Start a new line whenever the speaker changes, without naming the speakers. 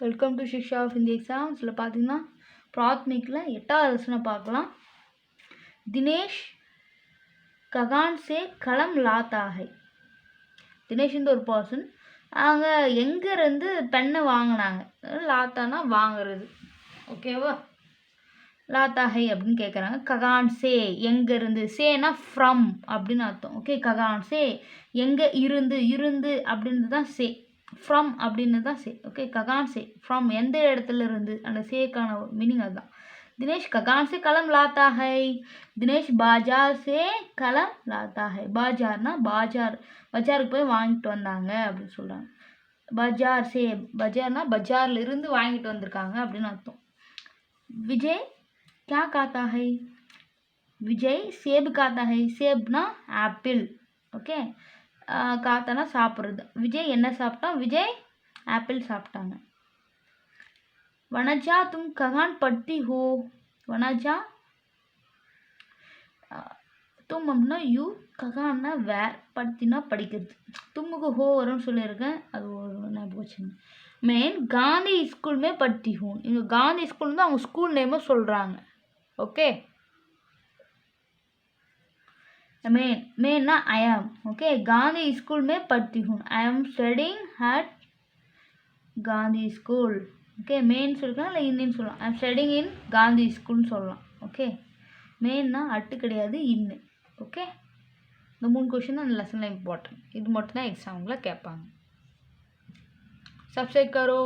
Welcome to Shiksha of இந்த எக்ஸாம்ஸில் பார்த்தீங்கன்னா பிராத்மிக்கில் 8வது லெசனை பார்க்கலாம். தினேஷ் ககான் சே கலம் லாத்தா ஹை. தினேஷ் ஒரு பர்சன், அவங்க எங்கேருந்து பெண்ணை வாங்கினாங்க. லாத்தானா வாங்கிறது, ஓகேவா. லாத்தா ஹை அப்படின்னு கேட்குறாங்க. ககான் சே எங்கேருந்து, சேனா ஃப்ரம் அப்படின்னு அர்த்தம். ஓகே, ககான் சே எங்கே இருந்து, இருந்து அப்படின்னு தான் சே, ஃப்ரம் அப்படின்னு தான் சே. ஓகே, ககான் சே ஃப்ரம் எந்த இடத்துல இருந்து, அந்த சேக்கான மீனிங் அதுதான். தினேஷ் ககான் சே கலம் லாத்தா ஹை. தினேஷ் பாஜார் சே கலம் லாத்தா ஹை. பாஜார்னா பஜார், பஜாருக்கு போய் வாங்கிட்டு வந்தாங்க அப்படின்னு சொல்கிறாங்க. பஜார் சே, பஜார்னா பஜார்ல இருந்து வாங்கிட்டு வந்திருக்காங்க அப்படின்னு அர்த்தம். விஜய் क्या खाता है. விஜய் சேப் காத்தா ஹை. சேப்னா ஆப்பிள். ஓகே, காத்தானா சாப்பிட்றது. விஜய் என்ன சாப்பிட்டான், விஜய் ஆப்பிள் சாப்பிட்டாங்க. வனஜா தும் ககான் படுத்தி ஹோ. வனஜா தும் அப்படின்னா யூ, ககான்னா வேர், படுத்தினா படிக்கிறது. தும்முக்கு ஹோ வரும்னு சொல்லியிருக்கேன், அது ஒரு ஞாபகம் வச்சுங்க. மெயின் காந்தி ஸ்கூலுமே படுத்தி ஹூன். இவங்க காந்தி ஸ்கூல் தான் அவங்க ஸ்கூல் நேமை சொல்கிறாங்க. Okay, main I am. Okay, Gandhi school में पढ़ती हूँ. I am studying at Gandhi school. Okay, main சொல்லலாம் இல்லை இன்னுன்னு சொல்லலாம். I am studying in Gandhi school சொல்லலாம். ஓகே, மெயின்னா அட்டு கிடையாது, இன்னு. ஓகே, இந்த 3 கொஷின் தான் அந்த லெசனில் இம்பார்ட்டன்ட். இது மட்டும் தான் எக்ஸாமில் கேட்பாங்க. சப்ஸ்கிரைப் करो.